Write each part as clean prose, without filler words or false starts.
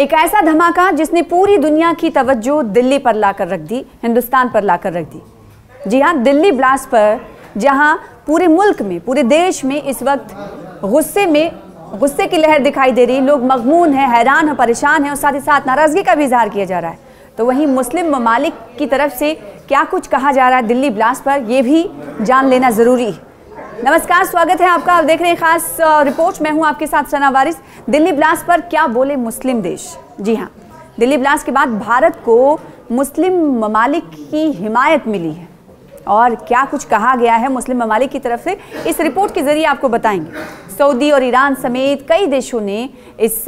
एक ऐसा धमाका जिसने पूरी दुनिया की तवज्जो दिल्ली पर लाकर रख दी, हिंदुस्तान पर लाकर रख दी। जी हाँ, दिल्ली ब्लास्ट पर, जहाँ पूरे मुल्क में, पूरे देश में इस वक्त गुस्से की लहर दिखाई दे रही। लोग मगमून हैं, हैरान हैं, परेशान हैं और साथ ही साथ नाराज़गी का भी इजहार किया जा रहा है। तो वहीं मुस्लिम ममालिक की तरफ से क्या कुछ कहा जा रहा है दिल्ली ब्लास्ट पर, यह भी जान लेना ज़रूरी है। नमस्कार, स्वागत है आपका। आप देख रहे हैं खास रिपोर्ट। मैं हूं आपके साथ सना वारिस। दिल्ली ब्लास्ट पर क्या बोले मुस्लिम देश। जी हां, दिल्ली ब्लास्ट के बाद भारत को मुस्लिम ममालिक की हिमायत मिली है और क्या कुछ कहा गया है मुस्लिम ममालिक की तरफ से, इस रिपोर्ट के जरिए आपको बताएंगे। सऊदी और ईरान समेत कई देशों ने इस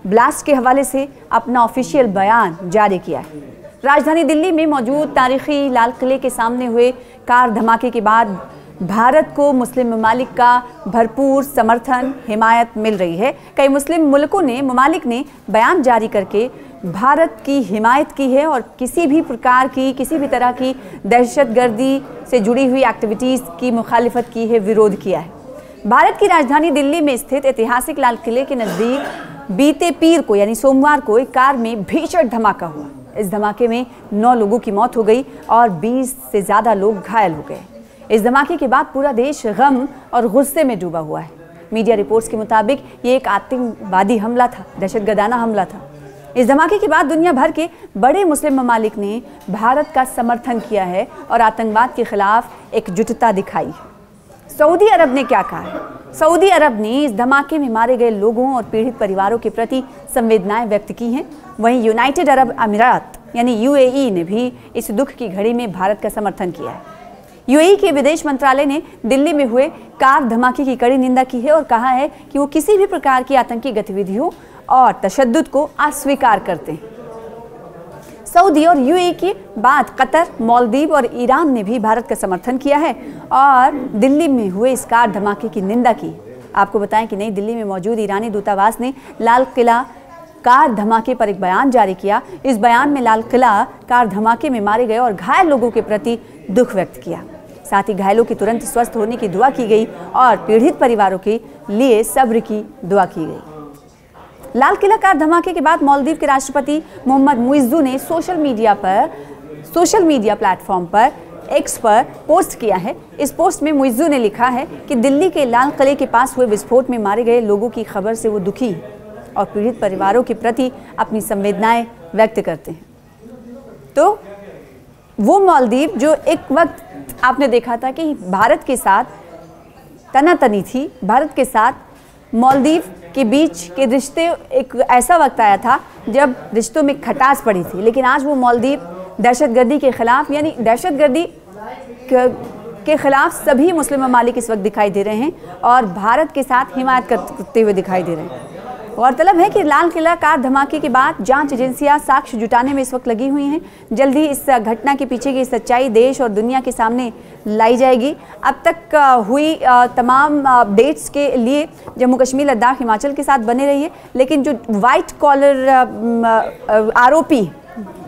ब्लास्ट के हवाले से अपना ऑफिशियल बयान जारी किया है। राजधानी दिल्ली में मौजूद तारीखी लाल किले के सामने हुए कार धमाके के बाद भारत को मुस्लिम ममालिक का भरपूर समर्थन, हिमायत मिल रही है। कई मुस्लिम ममालिक ने बयान जारी करके भारत की हिमायत की है और किसी भी प्रकार की, किसी भी तरह की दहशतगर्दी से जुड़ी हुई एक्टिविटीज़ की मुखालिफत की है, विरोध किया है। भारत की राजधानी दिल्ली में स्थित ऐतिहासिक लाल किले के नज़दीक बीते पीर को यानी सोमवार को एक कार में भीषण धमाका हुआ। इस धमाके में 9 लोगों की मौत हो गई और 20 से ज़्यादा लोग घायल हो गए। इस धमाके के बाद पूरा देश गम और गुस्से में डूबा हुआ है। मीडिया रिपोर्ट्स के मुताबिक ये एक आतंकवादी हमला था, दहशतगर्दाना हमला था। इस धमाके के बाद दुनिया भर के बड़े मुस्लिम ममालिक ने भारत का समर्थन किया है और आतंकवाद के खिलाफ एकजुटता दिखाई है। सऊदी अरब ने क्या कहा है? सऊदी अरब ने इस धमाके में मारे गए लोगों और पीड़ित परिवारों के प्रति संवेदनाएं व्यक्त की हैं। वहीं यूनाइटेड अरब अमीरात यानी यूएई ने भी इस दुख की घड़ी में भारत का समर्थन किया है। यूएई के विदेश मंत्रालय ने दिल्ली में हुए कार धमाके की कड़ी निंदा की है और कहा है कि वो किसी भी प्रकार की आतंकी गतिविधियों और तशद्दुद को अस्वीकार करते हैं। सऊदी और यूएई के बाद कतर, मालदीव और ईरान ने भी भारत का समर्थन किया है और दिल्ली में हुए इस कार धमाके की निंदा की। आपको बताएं कि नई दिल्ली में मौजूद ईरानी दूतावास ने लाल किला कार धमाके पर एक बयान जारी किया। इस बयान में लाल किला कार धमाके में मारे गए और घायल लोगों के प्रति दुख व्यक्त किया। साथ ही घायलों की तुरंत स्वस्थ होने की दुआ की गई और पीड़ित परिवारों के लिए सब्र की दुआ की गई। लाल किला कार धमाके के बाद मालदीव के राष्ट्रपति मोहम्मद मुइज़्ज़ू ने सोशल मीडिया प्लेटफॉर्म पर एक्स पर पोस्ट किया है। इस पोस्ट में मुइज़्ज़ू ने लिखा है कि दिल्ली के लाल किले के पास हुए विस्फोट में मारे गए लोगों की खबर से वो दुखी है और पीड़ित परिवारों के प्रति अपनी संवेदनाएं व्यक्त करते हैं। तो वो मालदीव जो एक वक्त आपने देखा था कि भारत के साथ तनातनी थी, भारत के साथ मालदीव के बीच के रिश्ते, एक ऐसा वक्त आया था जब रिश्तों में खटास पड़ी थी, लेकिन आज वो मालदीव दहशतगर्दी के खिलाफ यानी दहशतगर्दी के खिलाफ सभी मुस्लिम ममालिक इस वक्त दिखाई दे रहे हैं और भारत के साथ हिमायत करते हुए दिखाई दे रहे हैं। गौरतलब है कि लाल किला कार धमाके के बाद जांच एजेंसियां साक्ष्य जुटाने में इस वक्त लगी हुई हैं। जल्द ही इस घटना के पीछे की सच्चाई देश और दुनिया के सामने लाई जाएगी। अब तक हुई तमाम अपडेट्स के लिए जम्मू कश्मीर, लद्दाख, हिमाचल के साथ बने रहिए। लेकिन जो वाइट कॉलर आरोपी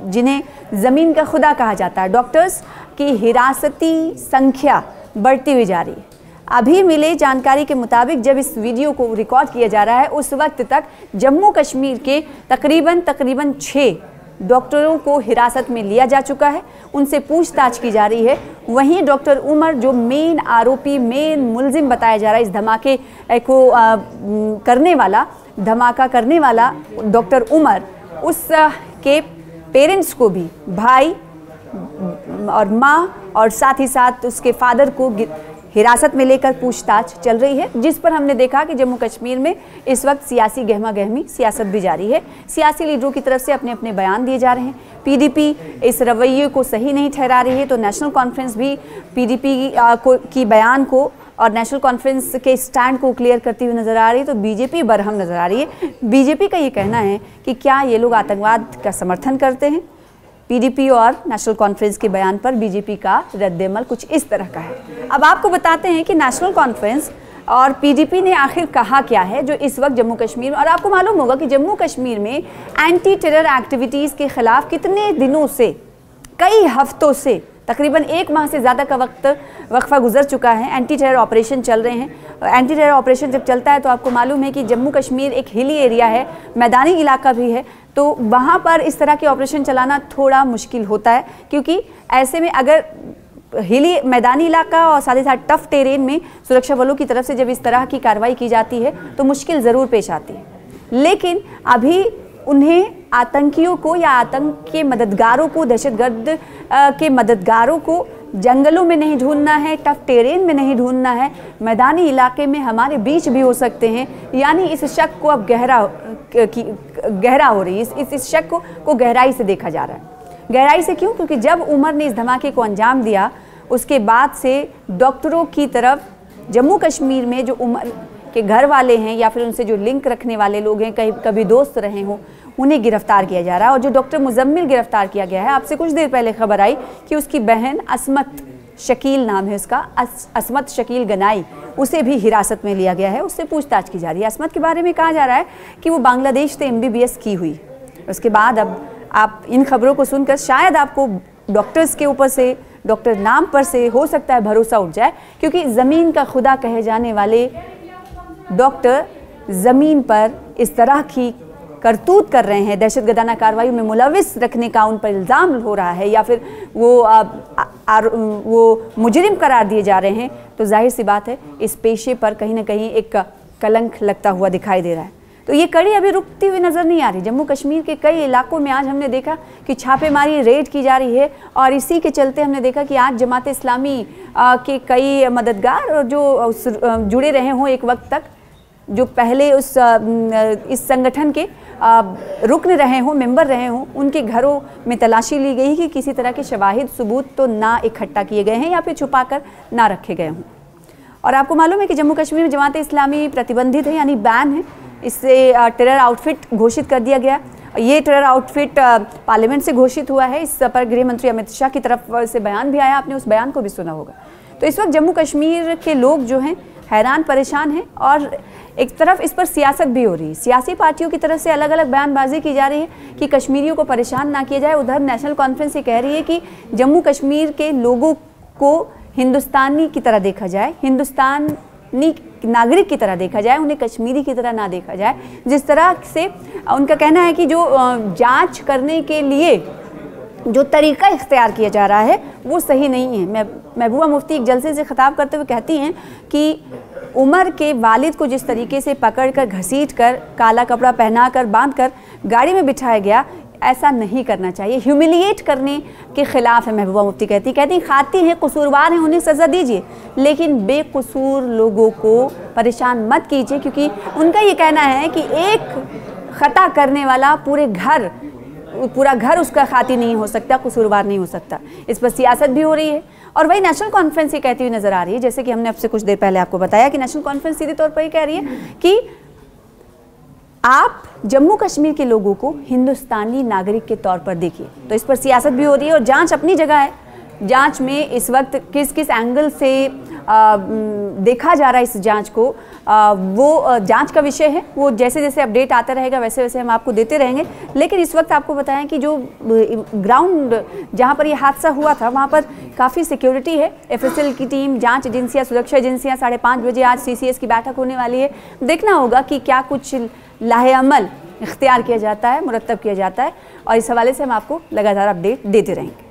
जिन्हें ज़मीन का खुदा कहा जाता है, डॉक्टर्स की हिरासती संख्या बढ़ती हुई जा रही है। अभी मिले जानकारी के मुताबिक जब इस वीडियो को रिकॉर्ड किया जा रहा है उस वक्त तक जम्मू कश्मीर के तकरीबन 6 डॉक्टरों को हिरासत में लिया जा चुका है। उनसे पूछताछ की जा रही है। वहीं डॉक्टर उमर जो मेन आरोपी, मेन मुलजिम बताया जा रहा है इस धमाके को धमाका करने वाला डॉक्टर उमर, उसके पेरेंट्स को भी, भाई और माँ और साथ ही साथ उसके फादर को हिरासत में लेकर पूछताछ चल रही है, जिस पर हमने देखा कि जम्मू कश्मीर में इस वक्त सियासी गहमा गहमी, सियासत भी जारी है। सियासी लीडरों की तरफ से अपने अपने बयान दिए जा रहे हैं। पीडीपी इस रवैये को सही नहीं ठहरा रही है, तो नेशनल कॉन्फ्रेंस भी पीडीपी की बयान को और नेशनल कॉन्फ्रेंस के स्टैंड को क्लियर करती हुई नज़र आ रही है। तो बीजेपी बरहम नज़र आ रही है। बीजेपी का ये कहना है कि क्या ये लोग आतंकवाद का समर्थन करते हैं। पीडीपी और नेशनल कॉन्फ्रेंस के बयान पर बीजेपी का रद्द-ए-अमल कुछ इस तरह का है। अब आपको बताते हैं कि नेशनल कॉन्फ्रेंस और पीडीपी ने आखिर कहा क्या है जो इस वक्त जम्मू कश्मीर में, और आपको मालूम होगा कि जम्मू कश्मीर में एंटी टेरर एक्टिविटीज़ के खिलाफ कितने दिनों से, कई हफ्तों से तकरीबन 1 माह से ज़्यादा का वक्फा गुजर चुका है, एंटी टेरर ऑपरेशन चल रहे हैं। एंटी टेरर ऑपरेशन जब चलता है तो आपको मालूम है कि जम्मू कश्मीर एक हिली एरिया है, मैदानी इलाका भी है, तो वहाँ पर इस तरह के ऑपरेशन चलाना थोड़ा मुश्किल होता है, क्योंकि ऐसे में अगर हिली मैदानी इलाका और साथ ही साथ टफ टेरेन में सुरक्षा बलों की तरफ से जब इस तरह की कार्रवाई की जाती है तो मुश्किल ज़रूर पेश आती है। लेकिन अभी उन्हें आतंकियों को या आतंक के मददगारों को, दहशतगर्द के मददगारों को जंगलों में नहीं ढूंढना है, टफ टेरेन में नहीं ढूंढना है, मैदानी इलाके में हमारे बीच भी हो सकते हैं। यानी इस शक को अब गहरा हो रही है, इस शक को गहराई से देखा जा रहा है। गहराई से क्यों? क्योंकि जब उमर ने इस धमाके को अंजाम दिया उसके बाद से डॉक्टरों की तरफ जम्मू कश्मीर में जो उमर के घर वाले हैं या फिर उनसे जो लिंक रखने वाले लोग हैं, कभी दोस्त रहे हों, उन्हें गिरफ्तार किया जा रहा है। और जो डॉक्टर मुजम्मिल गिरफ्तार किया गया है, आपसे कुछ देर पहले खबर आई कि उसकी बहन असमत शकील नाम है उसका, असमत शकील गनाई, उसे भी हिरासत में लिया गया है, उससे पूछताछ की जा रही है। असमत के बारे में कहा जा रहा है कि वो बांग्लादेश से MBBS की हुई। उसके बाद अब आप इन खबरों को सुनकर शायद आपको डॉक्टर्स के ऊपर से, डॉक्टर नाम पर से हो सकता है भरोसा उठ जाए, क्योंकि ज़मीन का खुदा कहे जाने वाले डॉक्टर ज़मीन पर इस तरह की करतूत कर रहे हैं, दहशतगर्दाना कार्रवाई में मुलविस रखने का उन पर इल्ज़ाम हो रहा है या फिर वो मुजरिम करार दिए जा रहे हैं, तो जाहिर सी बात है इस पेशे पर कहीं ना कहीं एक कलंक लगता हुआ दिखाई दे रहा है। तो ये कड़ी अभी रुकती हुई नज़र नहीं आ रही। जम्मू कश्मीर के कई इलाकों में आज हमने देखा कि छापेमारी, रेड की जा रही है, और इसी के चलते हमने देखा कि आज जमात इस्लामी के कई मददगार जो जुड़े रहे हों एक वक्त तक, जो पहले इस संगठन के रुकन रहे हों, मेंबर रहे हों, उनके घरों में तलाशी ली गई कि किसी तरह के शवाहिद सबूत तो ना इकट्ठा किए गए हैं या फिर छुपा कर ना रखे गए हों। और आपको मालूम है कि जम्मू कश्मीर में जमात इस्लामी प्रतिबंधित है, यानी बैन है। इससे टेरर आउटफिट घोषित कर दिया गया। ये टेरर आउटफिट पार्लियामेंट से घोषित हुआ है। इस पर गृह मंत्री अमित शाह की तरफ से बयान भी आया, आपने उस बयान को भी सुना होगा। तो इस वक्त जम्मू कश्मीर के लोग जो हैं हैरान परेशान हैं, और एक तरफ इस पर सियासत भी हो रही है। सियासी पार्टियों की तरफ से अलग अलग बयानबाजी की जा रही है कि कश्मीरियों को परेशान ना किया जाए। उधर नेशनल कॉन्फ्रेंस ये कह रही है कि जम्मू कश्मीर के लोगों को हिंदुस्तानी की तरह देखा जाए, हिंदुस्तानी नागरिक की तरह देखा जाए, उन्हें कश्मीरी की तरह ना देखा जाए। जिस तरह से उनका कहना है कि जो जांच करने के लिए जो तरीका इख्तियार किया जा रहा है वो सही नहीं है। महबूबा मुफ्ती एक जलसे से खिताब करते हुए कहती हैं कि उमर के वालिद को जिस तरीके से पकड़कर, घसीटकर, काला कपड़ा पहनाकर, बांधकर गाड़ी में बिठाया गया, ऐसा नहीं करना चाहिए। ह्यूमिलिएट करने के खिलाफ है महबूबा मुफ्ती। कहती खाती हैं, कसूरवार हैं, उन्हें सज़ा दीजिए, लेकिन बेकसूर लोगों को परेशान मत कीजिए, क्योंकि उनका ये कहना है कि एक ख़ता करने वाला पूरा घर उसका खाती नहीं हो सकता, कसूरवार नहीं हो सकता। इस पर सियासत भी हो रही है। और वही नेशनल कॉन्फ्रेंस ये कहती हुई नज़र आ रही है, जैसे कि हमने आपसे कुछ देर पहले आपको बताया कि नेशनल कॉन्फ्रेंस सीधे तौर पर ये कह रही है कि आप जम्मू कश्मीर के लोगों को हिंदुस्तानी नागरिक के तौर पर देखिए। तो इस पर सियासत भी हो रही है और जांच अपनी जगह है। जांच में इस वक्त किस किस एंगल से देखा जा रहा है इस जांच को, वो जांच का विषय है। वो जैसे जैसे अपडेट आता रहेगा वैसे वैसे हम आपको देते रहेंगे। लेकिन इस वक्त आपको बताएं कि जो ग्राउंड जहां पर ये हादसा हुआ था वहां पर काफ़ी सिक्योरिटी है। FSL की टीम, जांच एजेंसियां, सुरक्षा एजेंसियां 5:30 बजे आज CCS की बैठक होने वाली है। देखना होगा कि क्या कुछ लाहे अमल इख्तियार किया जाता है, मुरत्तब किया जाता है, और इस हवाले से हम आपको लगातार अपडेट देते रहेंगे।